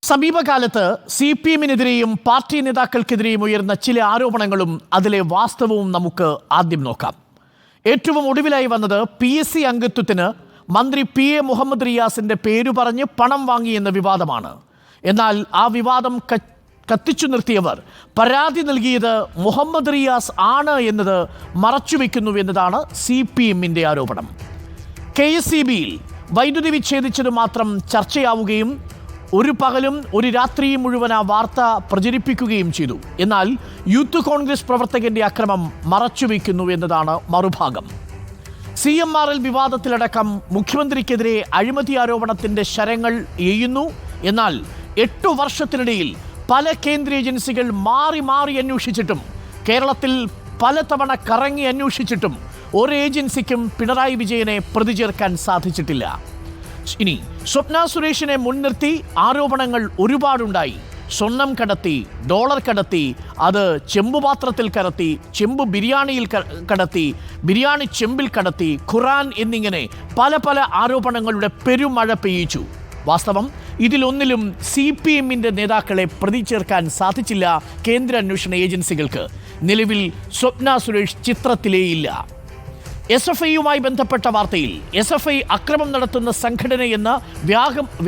സമീപകാലത്ത് CPM-നെതിരെയും പാർട്ടി നേതാക്കൾക്കെതിരെയും ഉയർന്ന ചില ആരോപണങ്ങളും അതിലെ വാസ്തവവും നമുക്ക് ആദ്യം നോക്കാം. ഏറ്റവും ഒടുവിലായി വന്നത് PSC അംഗത്വത്തിന് മന്ത്രി PA മുഹമ്മദ് റിയാസിന്റെ പേരു പറഞ്ഞ് പണം വാങ്ങിയെന്ന വിവാദമാണ്. എന്നാൽ ആ വിവാദം കത്തിച്ചു നിർത്തിയവർ പരാതി നൽകിയത് മുഹമ്മദ് റിയാസ് ആണ് എന്നത് മറച്ചുവെക്കുന്നു എന്നതാണ് CPM-ന്റെ ആരോപണം. KSEB-യിൽ വൈദ്യുതി വിച്ഛേദിച്ചത് മാത്രം ചർച്ചയാവുകയും ഒരു പകലും ഒരു രാത്രിയും മുഴുവൻ ആ വാർത്ത പ്രചരിപ്പിക്കുകയും ചെയ്തു. എന്നാൽ യൂത്ത് കോൺഗ്രസ് പ്രവർത്തകന്റെ അക്രമം മറച്ചുവെക്കുന്നു എന്നതാണ് മറുഭാഗം. CMRL വിവാദത്തിലടക്കം മുഖ്യമന്ത്രിക്കെതിരെ അഴിമതി ആരോപണത്തിന്റെ ശരങ്ങൾ എയ്യുന്നു. എന്നാൽ 8 വർഷത്തിനിടയിൽ പല കേന്ദ്ര ഏജൻസികൾ മാറി മാറി അന്വേഷിച്ചിട്ടും കേരളത്തിൽ പലതവണ കറങ്ങി അന്വേഷിച്ചിട്ടും ഒരു ഏജൻസിക്കും പിണറായി വിജയനെ പ്രതി ചേർക്കാൻ സാധിച്ചിട്ടില്ല. ഇനി സ്വപ്ന സുരേഷിനെ മുൻനിർത്തി ആരോപണങ്ങൾ ഒരുപാടുണ്ടായി. സ്വർണം കടത്തി, ഡോളർ കടത്തി, അത് ചെമ്പുപാത്രത്തിൽ കടത്തി, ചെമ്പ് ബിരിയാണിയിൽ കടത്തി, ബിരിയാണി ചെമ്പിൽ കടത്തി, ഖുറാൻ എന്നിങ്ങനെ പല പല ആരോപണങ്ങളുടെ പെരുമഴ പെയ്യിച്ചു. വാസ്തവം ഇതിലൊന്നിലും CPM-ന്റെ നേതാക്കളെ പ്രതി ചേർക്കാൻ സാധിച്ചില്ല കേന്ദ്ര അന്വേഷണ ഏജൻസികൾക്ക്. നിലവിൽ സ്വപ്ന സുരേഷ് ചിത്രത്തിലേയില്ല. SFIയുമായി ബന്ധപ്പെട്ട വാർത്തയിൽ SFI അക്രമം നടത്തുന്ന സംഘടനയെന്ന്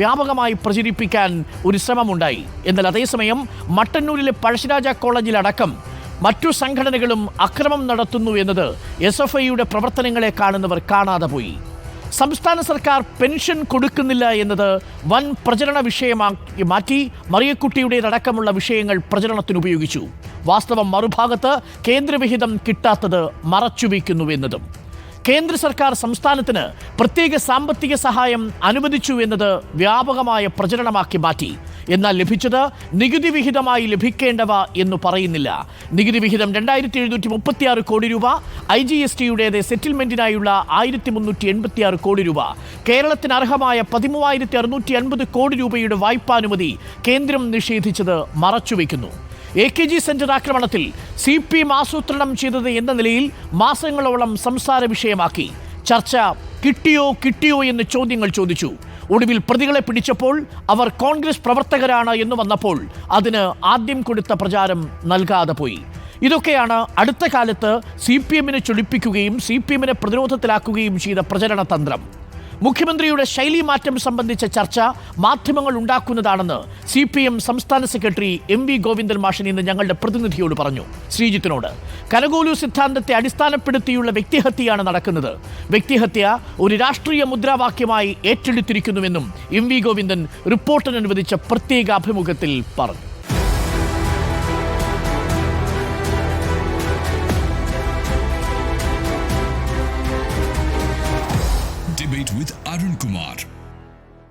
വ്യാപകമായി പ്രചരിപ്പിക്കാൻ ഒരു ശ്രമമുണ്ടായി. എന്നാൽ അതേസമയം മട്ടന്നൂരിലെ പഴശ്ശിരാജ കോളേജിലടക്കം മറ്റു സംഘടനകളും അക്രമം നടത്തുന്നു എന്നത് SFIയുടെ പ്രവർത്തനങ്ങളെ കാണുന്നവർ കാണാതെ പോയി. സംസ്ഥാന സർക്കാർ പെൻഷൻ കൊടുക്കുന്നില്ല എന്നത് വൻ പ്രചരണ വിഷയമാക്കി മാറ്റി മറിയക്കുട്ടിയുടേതടക്കമുള്ള വിഷയങ്ങൾ പ്രചരണത്തിന് ഉപയോഗിച്ചു. വാസ്തവം മറുഭാഗത്ത് കേന്ദ്രവിഹിതം കിട്ടാത്തത് മറച്ചുവെക്കുന്നു എന്നതും. കേന്ദ്ര സർക്കാർ സംസ്ഥാനത്തിന് പ്രത്യേക സാമ്പത്തിക സഹായം അനുവദിച്ചു എന്നത് വ്യാപകമായ പ്രചരണമാക്കി മാറ്റി. എന്നാൽ ലഭിച്ചത് നികുതി വിഹിതമായി ലഭിക്കേണ്ടവ എന്ന് പറയുന്നില്ല. നികുതി വിഹിതം 2736 കോടി രൂപ, IGST-യുടേത് സെറ്റിൽമെന്റിനായുള്ള 1386 കോടി രൂപ, കേരളത്തിന് അർഹമായ 13650 കോടി രൂപയുടെ വായ്പാനുമതി കേന്ദ്രം നിഷേധിച്ചത് മറച്ചുവെക്കുന്നു. AKG സെന്റർ ആക്രമണത്തിൽ CPM ആസൂത്രണം ചെയ്തത് എന്ന നിലയിൽ മാസങ്ങളോളം സംസാര വിഷയമാക്കി. ചർച്ച കിട്ടിയോ എന്ന് ചോദ്യങ്ങൾ ചോദിച്ചു. ഒടുവിൽ പ്രതികളെ പിടിച്ചപ്പോൾ അവർ കോൺഗ്രസ് പ്രവർത്തകരാണ് എന്ന് വന്നപ്പോൾ അതിന് ആദ്യം കൊടുത്ത പ്രചാരം നൽകാതെ പോയി. ഇതൊക്കെയാണ് അടുത്ത കാലത്ത് CPM-നെ ചൊടിപ്പിക്കുകയും CPM-നെ പ്രതിരോധത്തിലാക്കുകയും ചെയ്ത പ്രചരണ തന്ത്രം. മുഖ്യമന്ത്രിയുടെ ശൈലി മാറ്റം സംബന്ധിച്ച ചർച്ച മാധ്യമങ്ങൾ ഉണ്ടാക്കുന്നതാണെന്ന് CPM സംസ്ഥാന സെക്രട്ടറി MV ഗോവിന്ദൻ മാഷൻ ഇന്ന് ഞങ്ങളുടെ പ്രതിനിധിയോട് പറഞ്ഞു. ശ്രീജിത്തിനോട് കനകോലു സിദ്ധാന്തത്തെ അടിസ്ഥാനപ്പെടുത്തിയുള്ള വ്യക്തിഹത്യയാണ് നടക്കുന്നത്. വ്യക്തിഹത്യ ഒരു രാഷ്ട്രീയ മുദ്രാവാക്യമായി ഏറ്റെടുത്തിരിക്കുന്നുവെന്നും MV ഗോവിന്ദൻ റിപ്പോർട്ടറിന് അനുവദിച്ച പ്രത്യേക അഭിമുഖത്തിൽ പറഞ്ഞു. Debate with Arun Kumar.